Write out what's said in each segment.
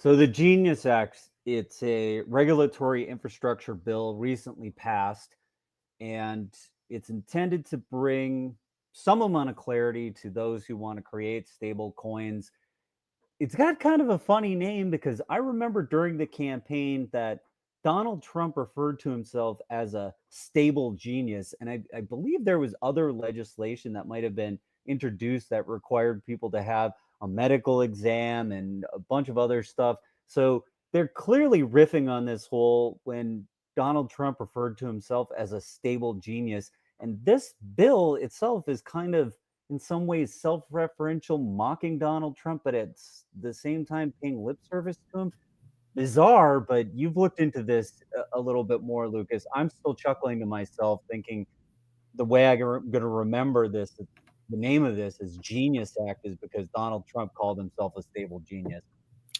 So the Genius Act, it's a regulatory infrastructure bill recently passed, and it's intended to bring some amount of clarity to those who want to create stable coins. It's got kind of a funny name because I remember during the campaign that Donald Trump referred to himself as a stable genius. And I believe there was other legislation that might have been introduced that required people to have a medical exam and a bunch of other stuff. So they're clearly riffing on this whole when Donald Trump referred to himself as a stable genius. And this bill itself is kind of in some ways self-referential, mocking Donald Trump, but at the same time paying lip service to him. Bizarre, but you've looked into this a little bit more, Lucas. I'm still chuckling to myself, thinking the way I'm going to remember this, the name of this is Genius Act, is because Donald Trump called himself a stable genius.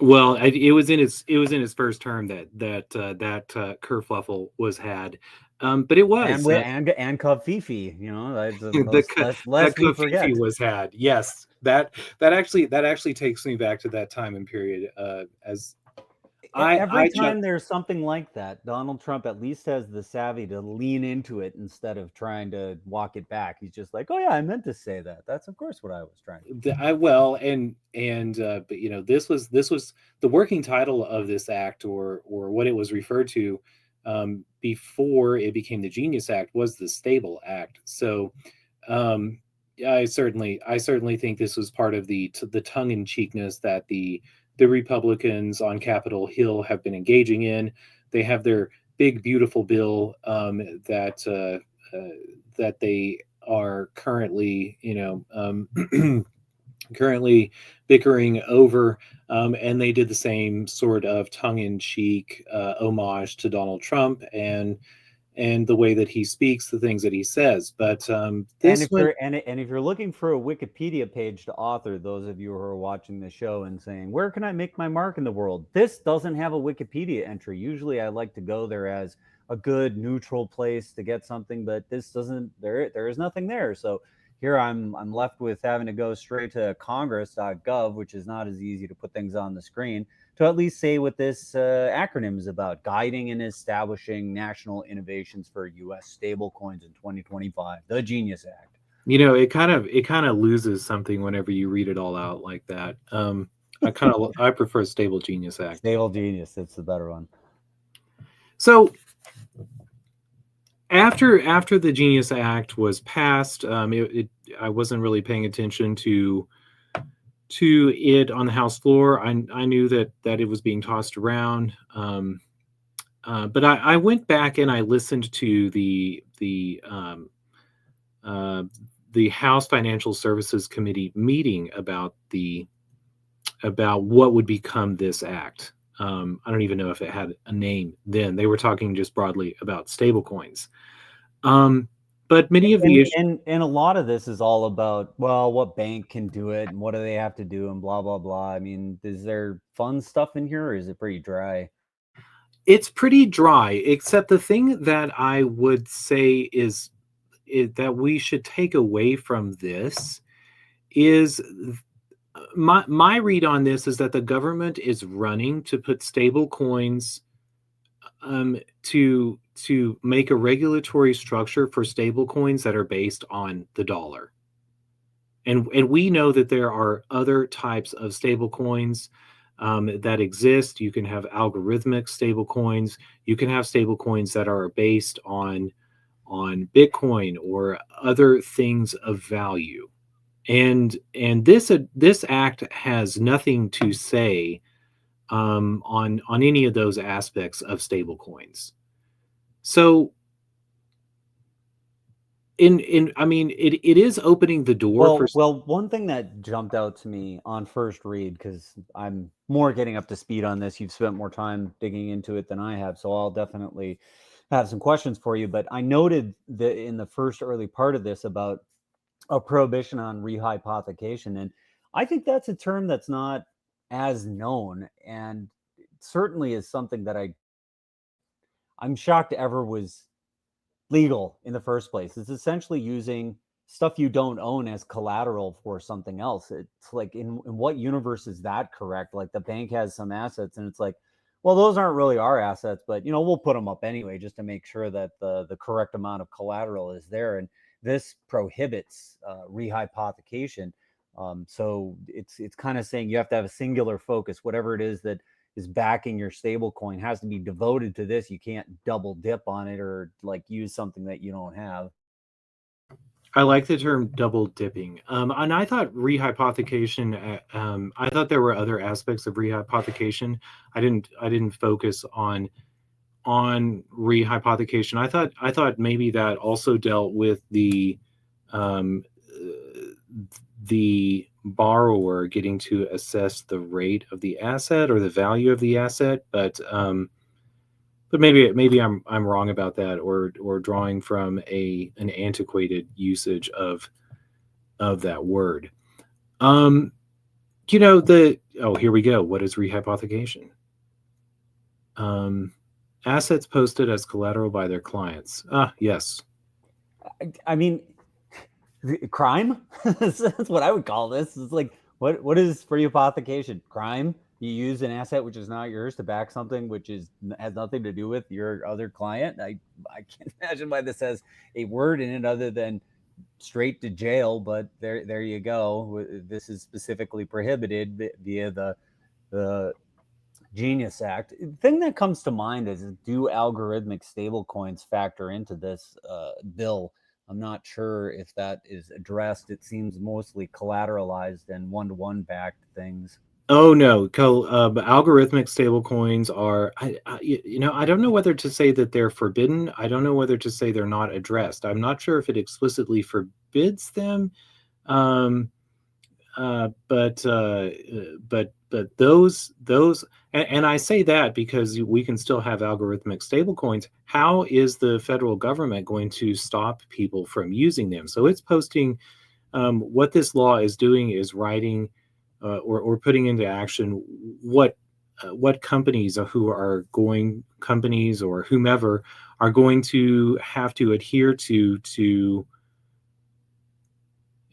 Well, it was in his first term that kerfuffle was had, but it And was with and Fifi, that's the the most cu- lest that we forget. Kofifi was had. Yes, that actually takes me back to that time and period. As I Every I chuck time there's something like that, Donald Trump at least has the savvy to lean into it instead of trying to walk it back. He's just like, "Oh yeah, I meant to say that. That's of course what I was trying to the, I well and but this was the working title of this act, or what it was referred to before it became the Genius Act, was the Stable Act. So um, I certainly think this was part of the tongue in cheekness that the Republicans on Capitol Hill have been engaging in. They have their big beautiful bill that they are currently currently bickering over, and they did the same sort of tongue-in-cheek homage to Donald Trump and the way that he speaks, the things that he says. But And this if one, you're looking for a Wikipedia page to author, those of you who are watching the show and saying, "Where can I make my mark in the world?" This doesn't have a Wikipedia entry. Usually, I like to go there as a good neutral place to get something, but this doesn't. There is nothing there. So here I'm left with having to go straight to Congress.gov, which is not as easy to put things on the screen, to at least say what this acronym is about: guiding and establishing national innovations for U.S. stablecoins in 2025, the Genius Act. it kind of loses something whenever you read it all out like that. I prefer Stable Genius Act. Stable Genius, it's the better one. So after the Genius Act was passed, I wasn't really paying attention to it on the House floor. I knew that it was being tossed around, but I went back and I listened to uh, the House Financial Services Committee meeting about what would become this act. I don't even know if it had a name then. They were talking just broadly about stablecoins. Um, but many of the And, issues, and a lot of this is all about, well, what bank can do it and what do they have to do and blah blah blah. I mean, is there fun stuff in here or is it pretty dry? it's pretty dry, except the thing that I would say is that we should take away from this is my read on this is that the government is running to put stable coins, to make a regulatory structure for stable coins that are based on the dollar. And we know that there are other types of stable coins that exist. You can have algorithmic stable coins. You can have stable coins that are based on Bitcoin or other things of value. And this act has nothing to say on any of those aspects of stable coins. So in I mean it is opening the door for. Well, one thing that jumped out to me on first read, because I'm more getting up to speed on this, you've spent more time digging into it than I have, so I'll definitely have some questions for you. But I noted that in the first early part of this about a prohibition on rehypothecation, and I think that's a term that's not as known, and certainly is something that I'm shocked ever was legal in the first place. It's essentially using stuff you don't own as collateral for something else. It's like, in what universe is that correct? Like the bank has some assets and it's like, well, those aren't really our assets, but we'll put them up anyway just to make sure that the correct amount of collateral is there. And this prohibits rehypothecation. So it's kind of saying you have to have a singular focus. Whatever it is that is backing your stable coin has to be devoted to this. You can't double dip on it or like use something that you don't have. I like the term double dipping. And I thought rehypothecation. I thought there were other aspects of rehypothecation. I didn't focus on rehypothecation. I thought maybe that also dealt with um, the borrower getting to assess the rate of the asset or the value of the asset, but maybe I'm wrong about that, or drawing from an antiquated usage of that word. Um, Here we go. What is rehypothecation? Um, Assets posted as collateral by their clients. Ah, yes. I mean, crime. That's what I would call this. It's like, what is rehypothecation? Crime. You use an asset which is not yours to back something which has nothing to do with your other client. I can't imagine why this has a word in it other than straight to jail. But there you go. This is specifically prohibited via the Genius Act. The thing that comes to mind is, do algorithmic stablecoins factor into this bill? I'm not sure if that is addressed. It seems mostly collateralized and one-to-one backed things. Oh no, algorithmic stablecoins are. I don't know whether to say that they're forbidden. I don't know whether to say they're not addressed. I'm not sure if it explicitly forbids them. Um, but those and I say that because we can still have algorithmic stablecoins. How is the federal government going to stop people from using them? So it's posting. What this law is doing is writing or putting into action what companies or whomever are going to have to adhere to.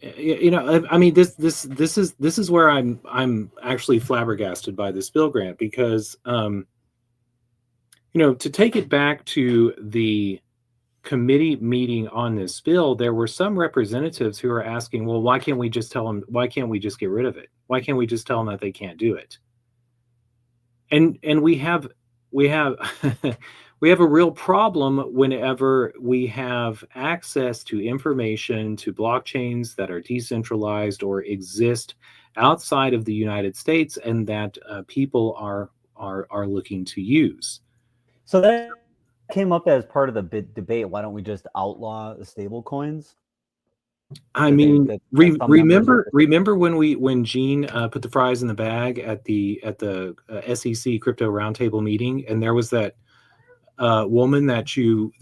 I mean, this is where I'm actually flabbergasted by this bill grant, because to take it back to the committee meeting on this bill, there were some representatives who are asking, well, why can't we just tell them? Why can't we just get rid of it? Why can't we just tell them that they can't do it? And we have we have a real problem whenever we have access to information, to blockchains that are decentralized or exist outside of the United States, and that people are looking to use. So that came up as part of the debate. Why don't we just outlaw the stable coins? I That they mean, that some members are. remember when Gene put the fries in the bag at the SEC crypto roundtable meeting, and there was that woman that you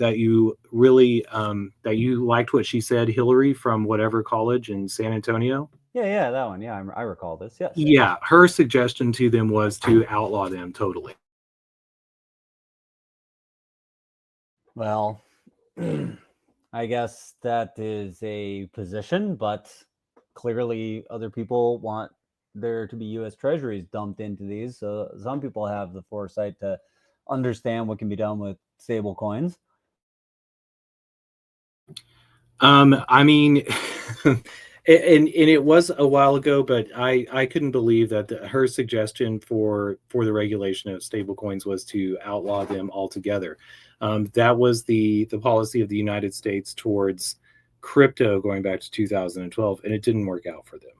really that you liked what she said, Hillary from whatever college in San Antonio. Yeah, that one. Yeah, I recall this. Yes. Yeah, her suggestion to them was to outlaw them totally. Well, I guess that is a position, but clearly other people want there to be U.S. Treasuries dumped into these. So some people have the foresight to understand what can be done with stable coins. I mean, and it was a while ago, but I couldn't believe that her suggestion for the regulation of stablecoins was to outlaw them altogether. That was the policy of the United States towards crypto going back to 2012, and it didn't work out for them.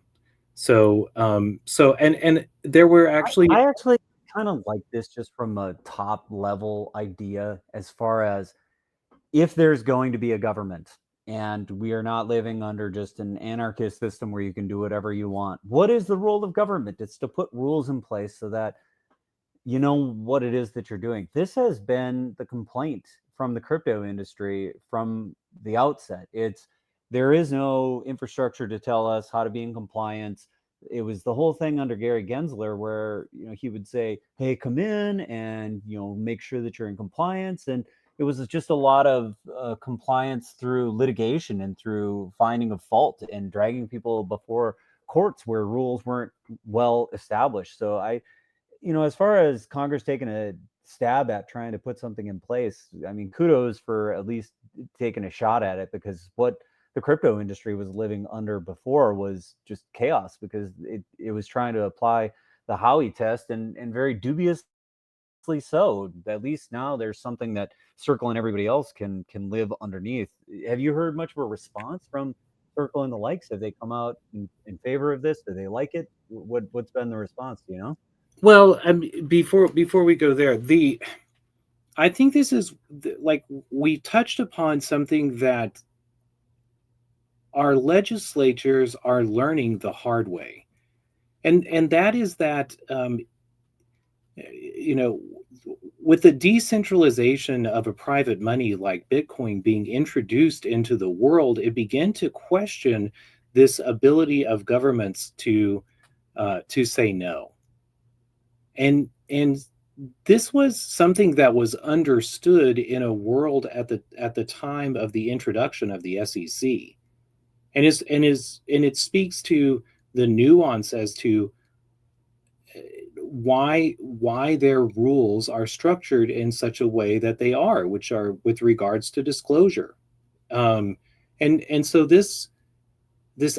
And there were actually. I actually kind of like this just from a top level idea, as far as if there's going to be a government and we are not living under just an anarchist system where you can do whatever you want. What is the role of government? It's to put rules in place so that you know what it is that you're doing. This has been the complaint from the crypto industry from the outset. There is no infrastructure to tell us how to be in compliance. It was the whole thing under Gary Gensler where he would say, "Hey, come in and make sure that you're in compliance." And it was just a lot of compliance through litigation and through finding of fault and dragging people before courts where rules weren't well established. So as far as Congress taking a stab at trying to put something in place, I mean, kudos for at least taking a shot at it, because what the crypto industry was living under before was just chaos, because it was trying to apply the Howey test, and very dubiously so. At least now there's something that Circle and everybody else can live underneath. Have you heard much of a response from Circle and the likes? Have they come out in favor of this? Do they like it? What's been the response? Do you know? Well, before we go there, I think this is like we touched upon something that our legislatures are learning the hard way, and that is that you know, with the decentralization of a private money like Bitcoin being introduced into the world, it began to question this ability of governments to say no. And this was something that was understood in a world at the time of the introduction of the SEC, and it speaks to the nuance as to why their rules are structured in such a way that they are, which are with regards to disclosure. Um, and so this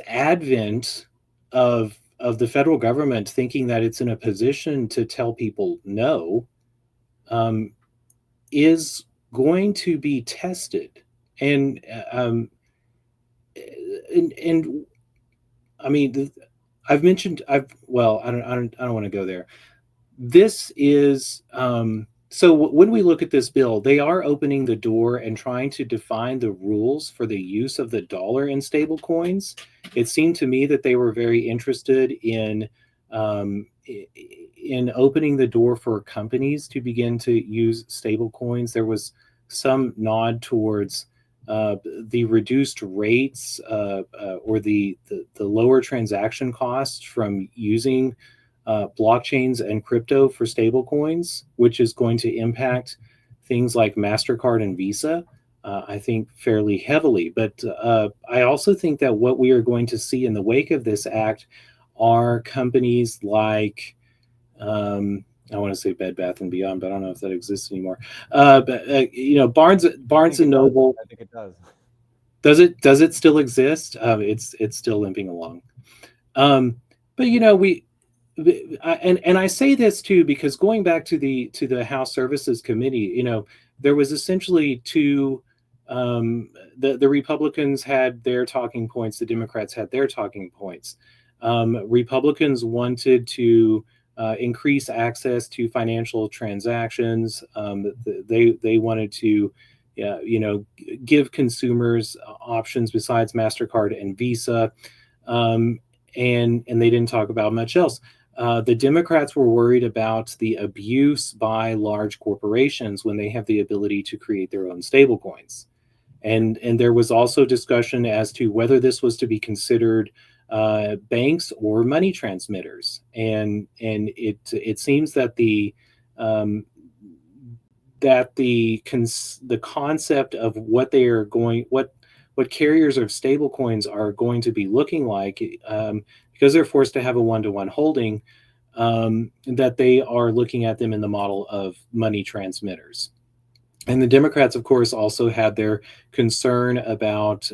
advent of the federal government thinking that it's in a position to tell people no um, is going to be tested, and and I mean, I've mentioned I've well I don't want to go there. This is so when we look at this bill, they are opening the door and trying to define the rules for the use of the dollar in stable coins. It seemed to me that they were very interested in opening the door for companies to begin to use stable coins. There was some nod towards the reduced rates or the lower transaction costs from using blockchains and crypto for stablecoins, which is going to impact things like MasterCard and Visa, I think, fairly heavily. But I also think that what we are going to see in the wake of this act are companies like, I want to say Bed Bath and Beyond, but I don't know if that exists anymore. But Barnes and Noble. I think it does. Does it still exist? It's still limping along. But and I say this too because going back to the House Services Committee, there was essentially two. The Republicans had their talking points, the Democrats had their talking points. Republicans wanted to increase access to financial transactions. They wanted to, give consumers options besides MasterCard and Visa, and they didn't talk about much else. The Democrats were worried about the abuse by large corporations when they have the ability to create their own stablecoins. And there was also discussion as to whether this was to be considered banks or money transmitters. And it seems that the concept of what they are going what carriers of stablecoins are going to be looking like, because they're forced to have a one-to-one holding, that they are looking at them in the model of money transmitters. And the Democrats, of course, also had their concern about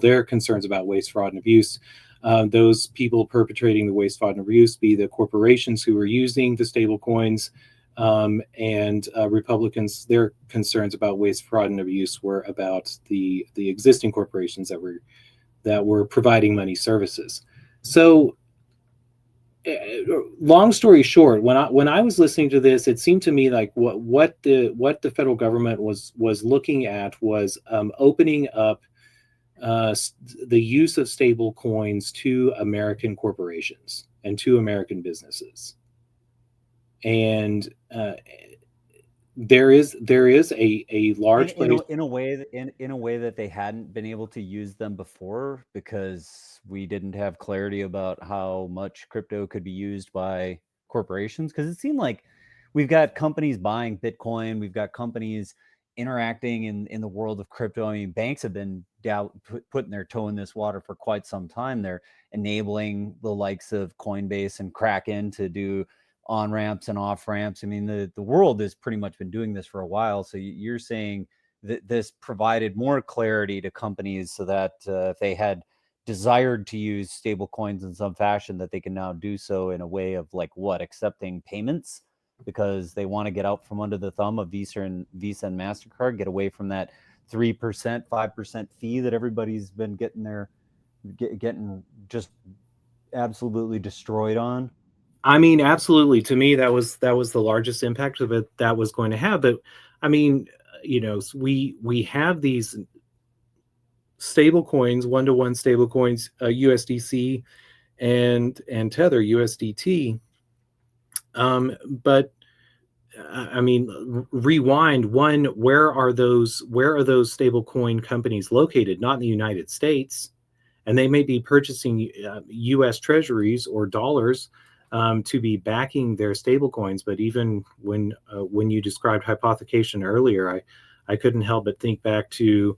their concerns about waste, fraud, and abuse. Those people perpetrating the waste, fraud, and abuse be the corporations who are using the stable coins, and Republicans, their concerns about waste, fraud, and abuse were about the existing corporations that were providing money services. So, long story short, when I was listening to this, it seemed to me like what the federal government was looking at was opening up the use of stable coins to American corporations and to American businesses. And there is a large place in a way that they hadn't been able to use them before, because we didn't have clarity about how much crypto could be used by corporations. Because it seemed like we've got companies buying Bitcoin. We've got companies interacting in the world of crypto. I mean, banks have been putting their toe in this water for quite some time. They're enabling the likes of Coinbase and Kraken to do on ramps and off ramps. I mean, the world has pretty much been doing this for a while. So you're saying that this provided more clarity to companies so that if they had desired to use stable coins in some fashion, that they can now do so in a way of like what, accepting payments, because they want to get out from under the thumb of Visa and MasterCard, get away from that 3%, 5% fee that everybody's been getting just absolutely destroyed on. I mean, absolutely. To me, that was the largest impact of it that was going to have. But I mean, we have these stable coins, one-to-one stable coins, USDC and Tether USDT. But I mean, rewind one. Where are those stable coin companies located? Not in the United States, and they may be purchasing U.S. treasuries or dollars to be backing their stable coins. But even when you described hypothecation earlier, I couldn't help but think back to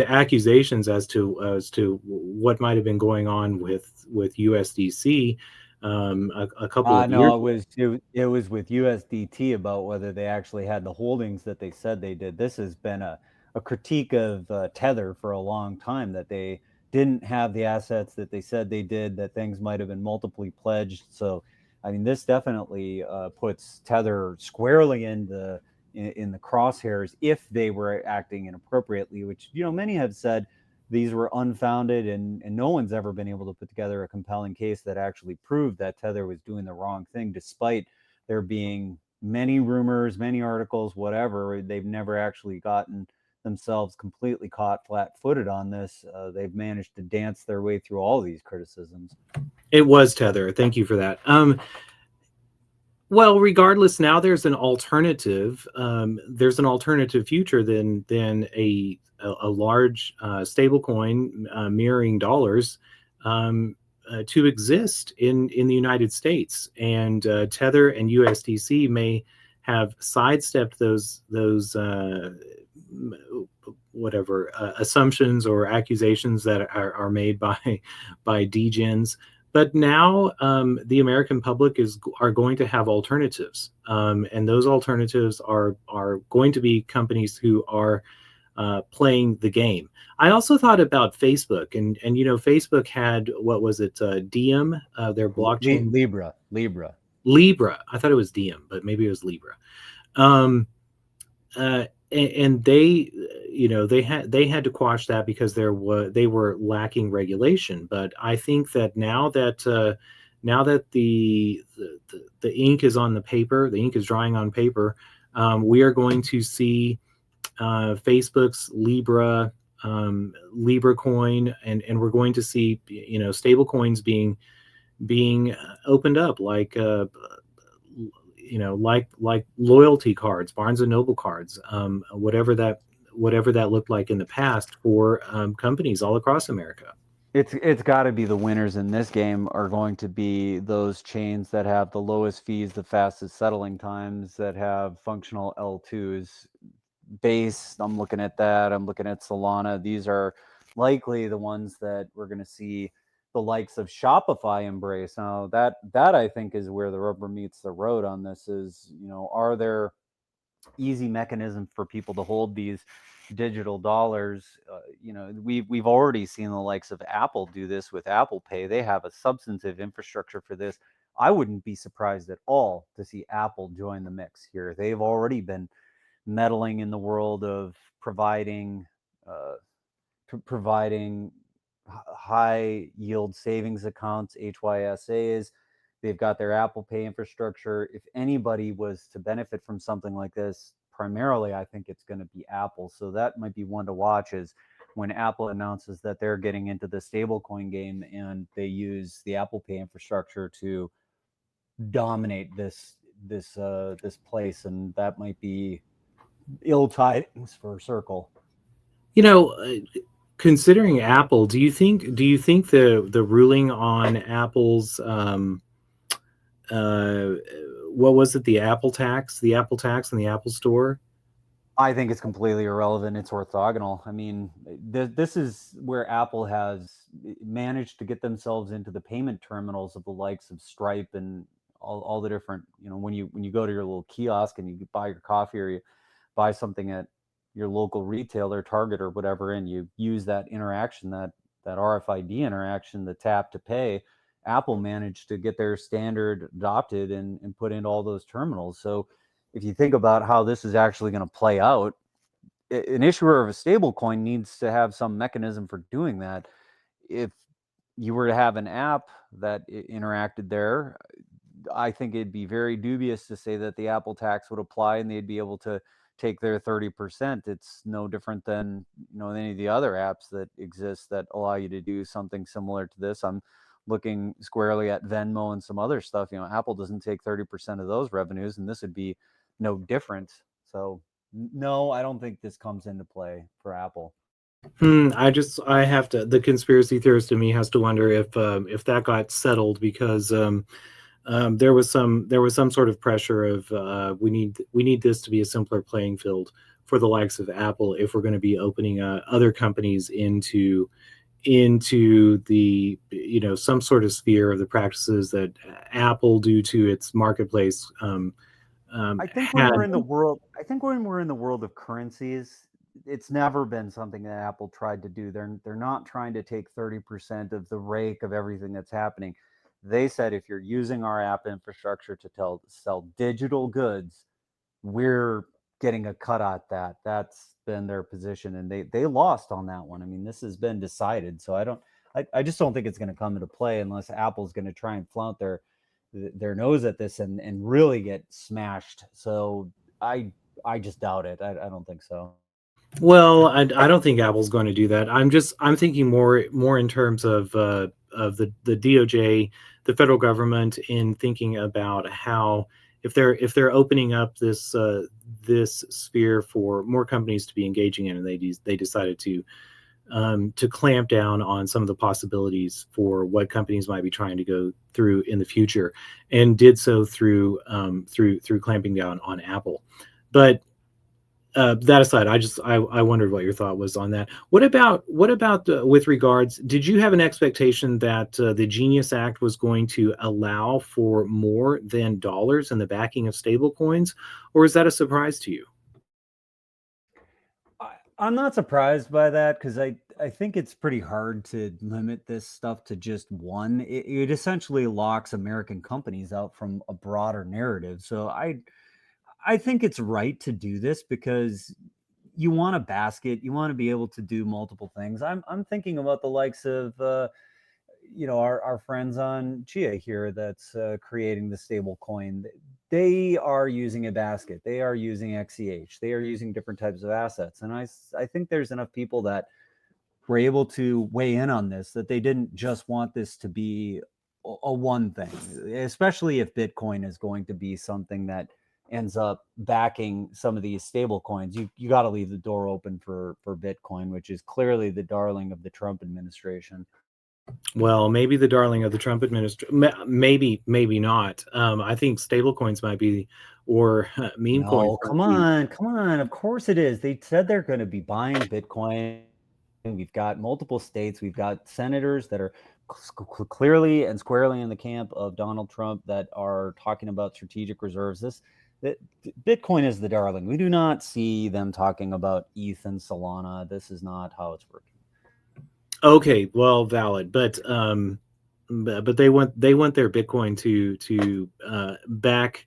accusations as to what might have been going on with USDC a couple of years. No, it was with USDT about whether they actually had the holdings that they said they did. This has been a critique of Tether for a long time, that they didn't have the assets that they said they did, that things might have been multiply pledged. So, I mean, this definitely puts Tether squarely in the crosshairs if they were acting inappropriately, which, many have said these were unfounded, and no one's ever been able to put together a compelling case that actually proved that Tether was doing the wrong thing, despite there being many rumors, many articles, whatever. They've never actually gotten themselves completely caught flat-footed on this. They've managed to dance their way through all these criticisms. It was Tether. Thank you for that. Well, regardless, now there's an alternative. There's an alternative future than a large stablecoin mirroring dollars to exist in the United States, and Tether and USDC may have sidestepped those whatever assumptions or accusations that are made by degens. But now the American public are going to have alternatives, and those alternatives are going to be companies who are playing the game. I also thought about Facebook, and Facebook had, what was it, Diem, their blockchain, Libra. I thought it was Diem, but maybe it was Libra. And they, they had to quash that because they were lacking regulation. But I think that now that the ink is on the paper, the ink is drying on paper, we are going to see Facebook's Libra coin, and we're going to see stable coins being opened up, like like loyalty cards, Barnes and Noble cards, whatever that looked like in the past for companies all across America. It's got to be the winners in this game are going to be those chains that have the lowest fees, the fastest settling times, that have functional L2s. Base, I'm looking at that. I'm looking at Solana. These are likely the ones that we're going to see the likes of Shopify embrace. Now that I think is where the rubber meets the road on this. Is, are there easy mechanisms for people to hold these digital dollars? We've already seen the likes of Apple do this with Apple Pay. They have a substantive infrastructure for this. I wouldn't be surprised at all to see Apple join the mix here. They've already been meddling in the world of providing high yield savings accounts, HYSAs. They've got their Apple Pay infrastructure. If anybody was to benefit from something like this, primarily, I think it's going to be Apple. So that might be one to watch, is when Apple announces that they're getting into the stablecoin game and they use the Apple Pay infrastructure to dominate this place, and that might be ill tidings for Circle. Considering Apple, do you think the ruling on Apple's uh, what was it? The Apple tax, the Apple tax in the Apple Store. I think it's completely irrelevant. It's orthogonal. I mean, this is where Apple has managed to get themselves into the payment terminals of the likes of Stripe and all the different, when you go to your little kiosk and you buy your coffee or you buy something at your local retailer, Target or whatever, and you use that interaction, that RFID interaction, the tap to pay. Apple managed to get their standard adopted and put into all those terminals. So if you think about how this is actually going to play out, an issuer of a stable coin needs to have some mechanism for doing that. If you were to have an app that interacted there, I think it'd be very dubious to say that the Apple tax would apply and they'd be able to take their 30%. It's no different than any of the other apps that exist that allow you to do something similar to this. I'm looking squarely at Venmo and some other stuff. Apple doesn't take 30% of those revenues, and this would be no different. So no, I don't think this comes into play for Apple. I have to. The conspiracy theorist in me has to wonder if that got settled because there was some sort of pressure of we need this to be a simpler playing field for the likes of Apple if we're going to be opening other companies into the some sort of sphere of the practices that Apple, due to its marketplace, I think when had. we're in the world, I think when we're in the world of currencies, it's never been something that Apple tried to do. They're not trying to take 30% of the rake of everything that's happening. They said if you're using our app infrastructure to sell digital goods, we're getting a cut at that. That's been their position, and they lost on that one. I mean, this has been decided, so I just don't think it's going to come into play unless Apple's going to try and flaunt their nose at this and really get smashed. So I just doubt it. I don't think so. Well, I don't think Apple's going to do that. I'm thinking more in terms of the DOJ, the federal government, in thinking about how if they're opening up this sphere for more companies to be engaging in, and they decided to clamp down on some of the possibilities for what companies might be trying to go through in the future, and did so through clamping down on Apple. But that aside, I wondered what your thought was on that. What about with regards? Did you have an expectation that the Genius Act was going to allow for more than dollars in the backing of stablecoins, or is that a surprise to you? I'm not surprised by that because I think it's pretty hard to limit this stuff to just one. It essentially locks American companies out from a broader narrative. So I think it's right to do this because you want a basket, you want to be able to do multiple things. I'm thinking about the likes of our friends on Chia here that's creating the stable coin. They are using a basket, they are using XCH, they are using different types of assets, and I think there's enough people that were able to weigh in on this that they didn't just want this to be a one thing, especially if Bitcoin is going to be something that ends up backing some of these stable coins. You got to leave the door open for Bitcoin, which is clearly the darling of the Trump administration. Well, maybe the darling of the Trump administration. Maybe not. I think stablecoins might be, or meme coins No, might come be. on, come on. Of course it is. They said they're going to be buying Bitcoin. We've got multiple states. We've got senators that are clearly and squarely in the camp of Donald Trump that are talking about strategic reserves. That Bitcoin is the darling. We do not see them talking about ETH and Solana. This is not how it's working. Okay, well, valid, but they want their Bitcoin to back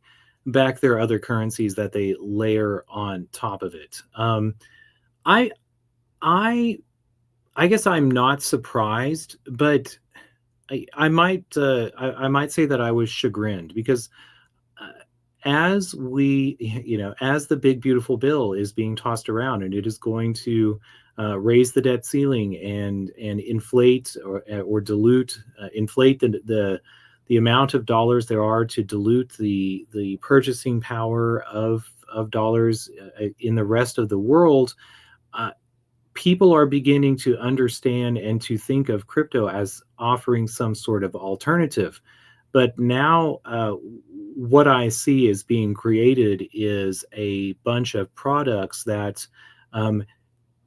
their other currencies that they layer on top of it. I I I guess I'm not surprised, but I might say that I was chagrined because uh, as as the big beautiful bill is being tossed around, and it is going to raise the debt ceiling and inflate or dilute inflate the amount of dollars there are to dilute the purchasing power of dollars in the rest of the world. uh, People are beginning to understand and to think of crypto as offering some sort of alternative. But now, what I see is being created is a bunch of products that um,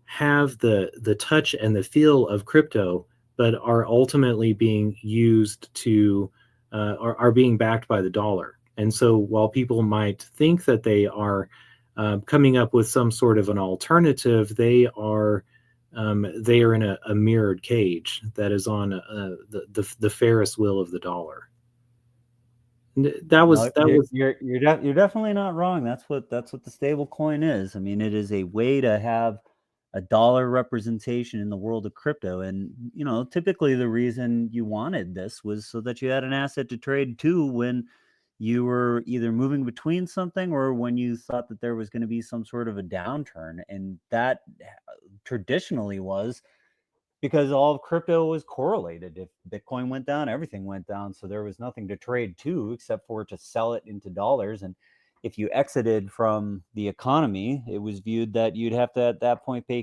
have the touch and the feel of crypto, but are ultimately being used to are being backed by the dollar. And so, while people might think that they are coming up with some sort of an alternative, they are in a mirrored cage that is on the Ferris wheel of the dollar. That was No, that was you're definitely not wrong. That's what the stable coin is. I mean, it is a way to have a dollar representation in the world of crypto. And typically the reason you wanted this was so that you had an asset to trade to when you were either moving between something or when you thought that there was going to be some sort of a downturn. And that traditionally was because all of crypto was correlated. If Bitcoin went down, everything went down. So there was nothing to trade to except for to sell it into dollars. And if you exited from the economy, it was viewed that you'd have to at that point pay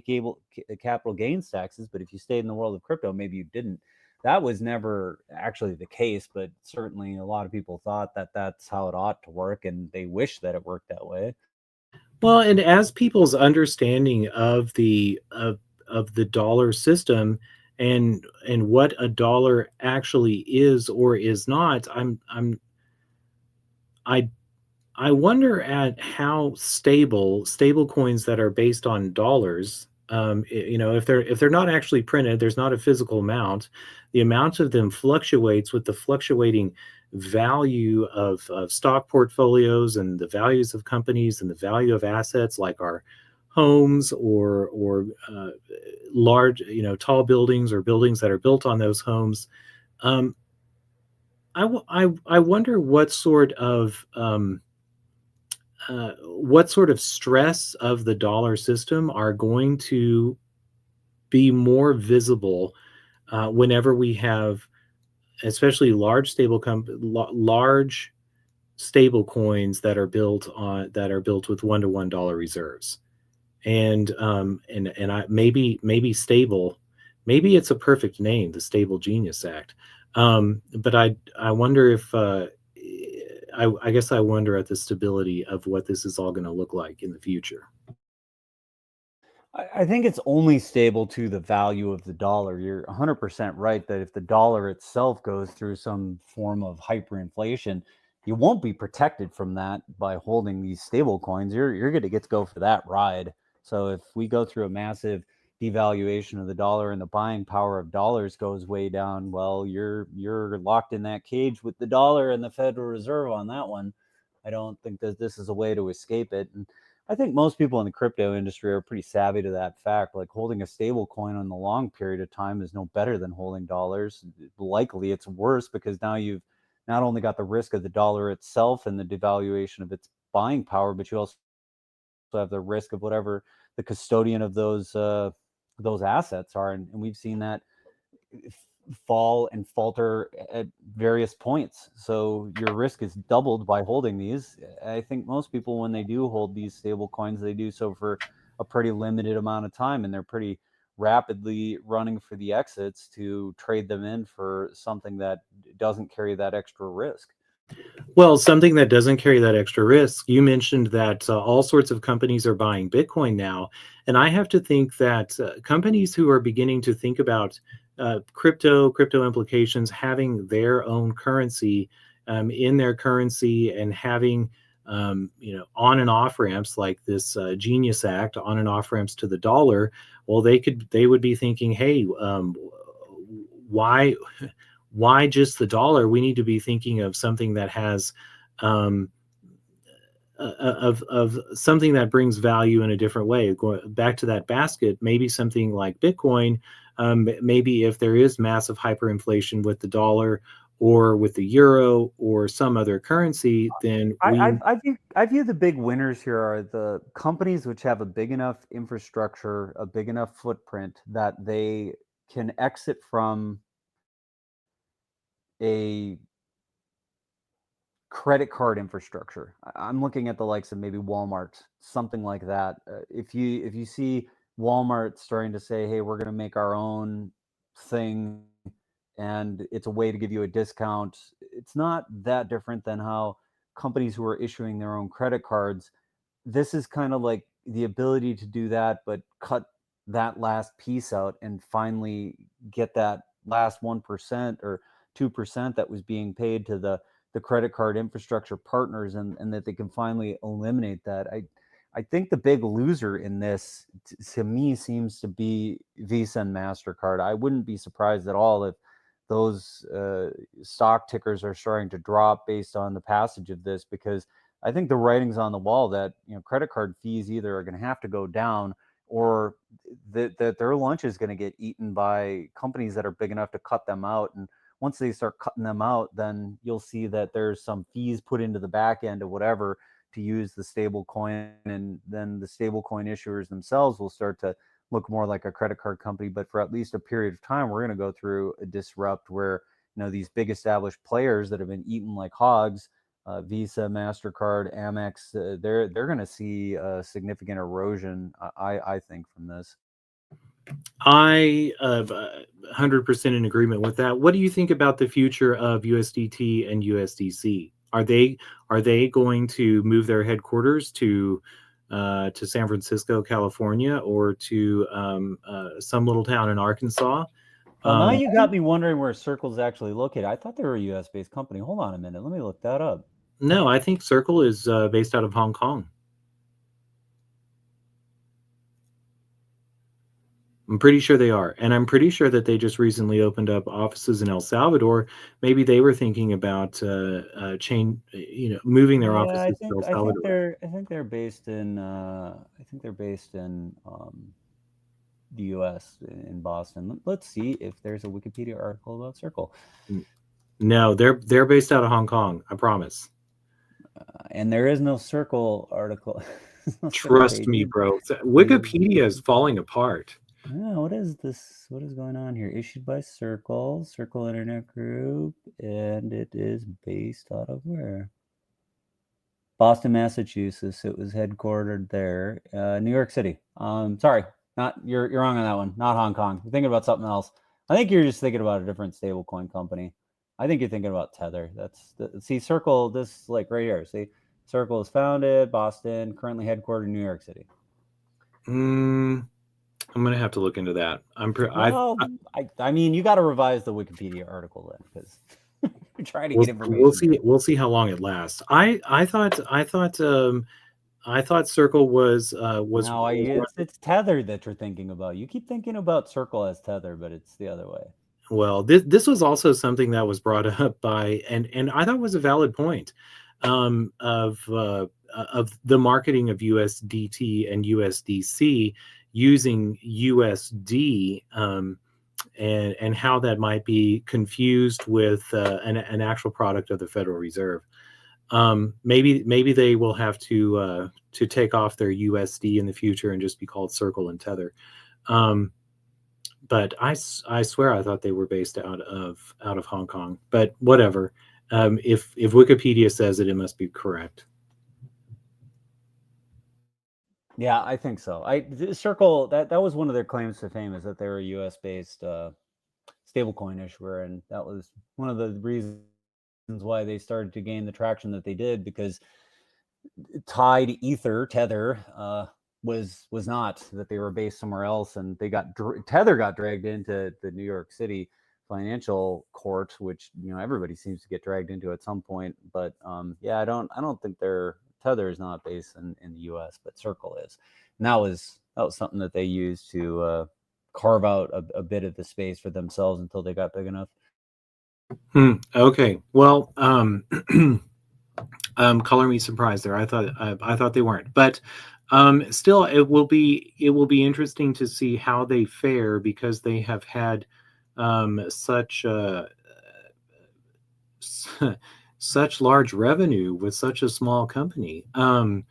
capital gains taxes. But if you stayed in the world of crypto, maybe you didn't. That was never actually the case, but certainly a lot of people thought that that's how it ought to work, and they wish that it worked that way. well, and as people's understanding of the dollar system and what a dollar actually is or is not, I I wonder at how stable coins that are based on dollars, if they're not actually printed, there's not a physical amount. The amount of them fluctuates with the fluctuating value of stock portfolios and the values of companies and the value of assets like our homes or large, tall buildings or buildings that are built on those homes. Um, I wonder what sort of stress of the dollar system are going to be more visible whenever we have, especially large stable coins that are built with one-to-one dollar reserves, and I maybe stable, maybe it's a perfect name, the Stable Genius Act. But I wonder if I guess I wonder at the stability of what this is all going to look like in the future. I think it's only stable to the value of the dollar. You're 100% right that if the dollar itself goes through some form of hyperinflation, you won't be protected from that by holding these stable coins. You're going to get to go for that ride. So if we go through a massive devaluation of the dollar and the buying power of dollars goes way down, well, you're locked in that cage with the dollar and the Federal Reserve on that one. I don't think that this is a way to escape it. And I think most people in the crypto industry are pretty savvy to that fact. Like holding a stable coin on the long period of time is no better than holding dollars. Likely it's worse because now you've not only got the risk of the dollar itself and the devaluation of its buying power, but you also have the risk of whatever the custodian of those assets are. And we've seen that fall and falter at various points. So your risk is doubled by holding these. I think most people, when they do hold these stable coins, they do so for a pretty limited amount of time, and they're pretty rapidly running for the exits to trade them in for something that doesn't carry that extra risk. Well, something that doesn't carry that extra risk. You mentioned that all sorts of companies are buying Bitcoin now, and I have to think that companies who are beginning to think about crypto implications, having their own currency in their currency, and having on and off ramps like this Genius Act, on and off ramps to the dollar. Well, they would be thinking, hey, why why just the dollar? We need to be thinking of something that has um, of something that brings value in a different way. Going back to that basket, maybe something like Bitcoin. Maybe if there is massive hyperinflation with the dollar or with the euro or some other currency, then I view the big winners here are the companies which have a big enough infrastructure, a big enough footprint that they can exit from a credit card infrastructure. I'm looking at the likes of maybe Walmart, something like that. If you see Walmart starting to say, "Hey, we're going to make our own thing and it's a way to give you a discount. It's not that different than how companies who are issuing their own credit cards, this is kind of like the ability to do that, but cut that last piece out and finally get that last 1% or 2% that was being paid to the credit card infrastructure partners, and that they can finally eliminate that. I think the big loser in this, to me, seems to be Visa and MasterCard. I wouldn't be surprised at all if those stock tickers are starting to drop based on the passage of this, because I think the writing's on the wall that, credit card fees either are going to have to go down, or that their lunch is going to get eaten by companies that are big enough to cut them out. And once they start cutting them out, then you'll see that there's some fees put into the back end of whatever to use the stable coin, and then the stable coin issuers themselves will start to look more like a credit card company. But for at least a period of time, we're going to go through a disrupt where, these big established players that have been eaten like hogs, Visa, MasterCard, Amex, they're going to see a significant erosion, I think, from this. I 100% in agreement with that. What do you think about the future of USDT and USDC? Are they going to move their headquarters to San Francisco, California, or to some little town in Arkansas? Well, now you got me wondering where Circle's actually located. I thought they were a U.S.-based company. Hold on a minute. Let me look that up. No, I think Circle is based out of Hong Kong. I'm pretty sure they are. And I'm pretty sure that they just recently opened up offices in El Salvador. Maybe they were thinking about moving their offices to El Salvador. I think they're based in the U.S. in Boston. Let's see if there's a Wikipedia article about Circle. No, they're based out of Hong Kong. I promise. And there is no Circle article. Trust me, bro. Wikipedia is falling apart. Oh, what is this? What is going on here? Issued by Circle Internet Group, and it is based out of where? Boston, Massachusetts. It was headquartered there. New York City. Sorry, you're wrong on that one. Not Hong Kong. You're thinking about something else. I think you're just thinking about a different stablecoin company. I think you're thinking about Tether. See, Circle. This, like, right here. See, Circle is founded Boston, currently headquartered in New York City. I'm gonna have to look into that. I mean, you got to revise the Wikipedia article then, because you're trying to get information. We'll see how long it lasts. I thought Circle was. No, it's Tether that you're thinking about. You keep thinking about Circle as Tether, but it's the other way. Well, this was also something that was brought up by, and I thought was a valid point, of the marketing of USDT and USDC using USD, and how that might be confused with an actual product of the Federal Reserve. Maybe they will have to take off their USD in the future and just be called Circle and Tether. But I swear I thought they were based out of Hong Kong. But whatever. If Wikipedia says it, it must be correct. Yeah, I think so. Circle, that was one of their claims to fame, is that they were a U.S.-based stablecoin issuer, and that was one of the reasons why they started to gain the traction that they did, because tied Tether was not, that they were based somewhere else, and Tether got dragged into the New York City financial court, which everybody seems to get dragged into at some point. But I don't think Tether is not based in the U.S., but Circle is. And that was something that they used to carve out a bit of the space for themselves until they got big enough. Okay. Well, color me surprised there. I thought they weren't, but still, it will be interesting to see how they fare, because they have had such large revenue with such a small company. And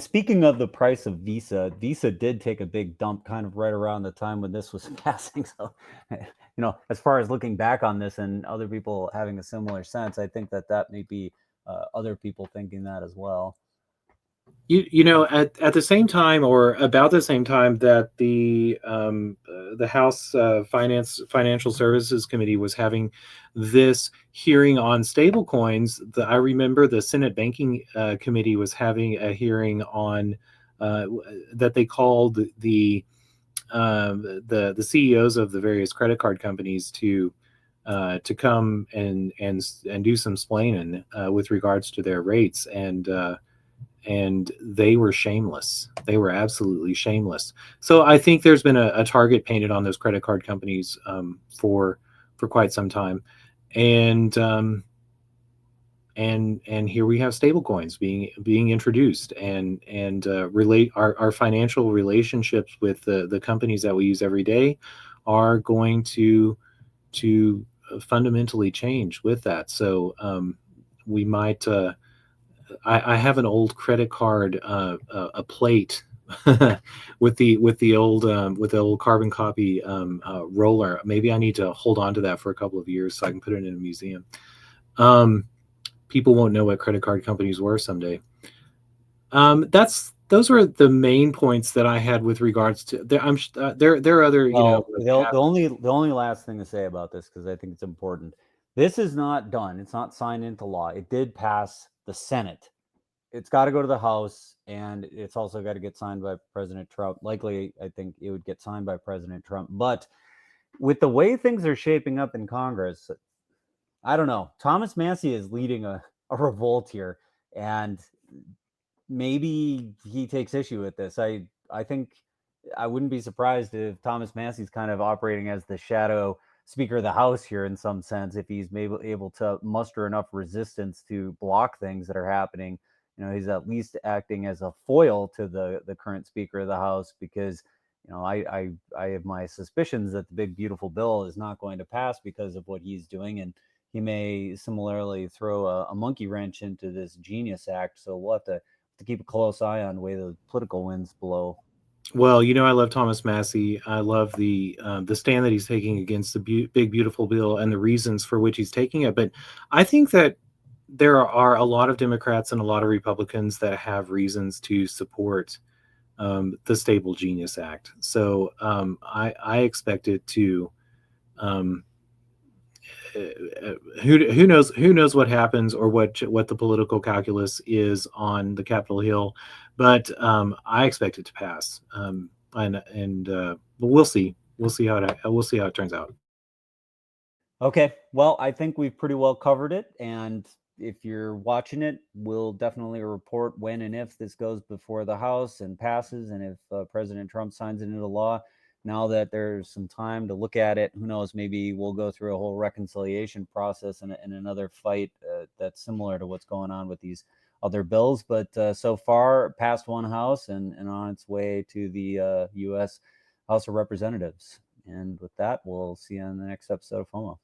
speaking of the price of Visa did take a big dump kind of right around the time when this was passing. So, as far as looking back on this and other people having a similar sense, I think that may be other people thinking that as well. You know, at the same time, or about the same time that the House Financial Services Committee was having this hearing on stablecoins, I remember the Senate Banking Committee was having a hearing on that they called the CEOs of the various credit card companies to come and do some splaining with regards to their rates, and they were shameless. They were absolutely shameless. So I think there's been a target painted on those credit card companies for quite some time, and and here we have stablecoins being introduced, and relate our financial relationships with the companies that we use every day are going to fundamentally change with that. So we might. I have an old credit card, a plate with the old carbon copy roller. Maybe I need to hold on to that for a couple of years so I can put it in a museum. Um, People won't know what credit card companies were someday. Those were the main points that I had with regards to. There are other, you know. Well, the only last thing to say about this, because I think it's important. This is not done. It's not signed into law. It did pass the Senate. It's got to go to the House, and it's also got to get signed by President Trump. Likely, I think it would get signed by President Trump. But with the way things are shaping up in Congress, I don't know. Thomas Massey is leading a revolt here, and maybe he takes issue with this. I think I wouldn't be surprised if Thomas Massey's kind of operating as the shadow Speaker of the House here in some sense, if he's able to muster enough resistance to block things that are happening. You know, he's at least acting as a foil to the current Speaker of the House, because you know I have my suspicions that the big beautiful bill is not going to pass because of what he's doing, and he may similarly throw a monkey wrench into this Genius Act. So we'll have to keep a close eye on the way the political winds blow. Well, you know, I love Thomas Massey. I love the stand that he's taking against the big beautiful bill and the reasons for which he's taking it. But I think that there are a lot of Democrats and a lot of Republicans that have reasons to support the Stable Genius Act. So I expect it to. Um, who knows what happens, or what the political calculus is on the Capitol Hill, but I expect it to pass, and but we'll see how it turns out. Okay, well, I think we've pretty well covered it. And if you're watching it, we'll definitely report when and if this goes before the House and passes, and if President Trump signs it into law. Now that there's some time to look at it, who knows? Maybe we'll go through a whole reconciliation process and another fight that's similar to what's going on with these other bills. But so far, passed one House and on its way to the U.S. House of Representatives. And with that, we'll see you on the next episode of FOMO.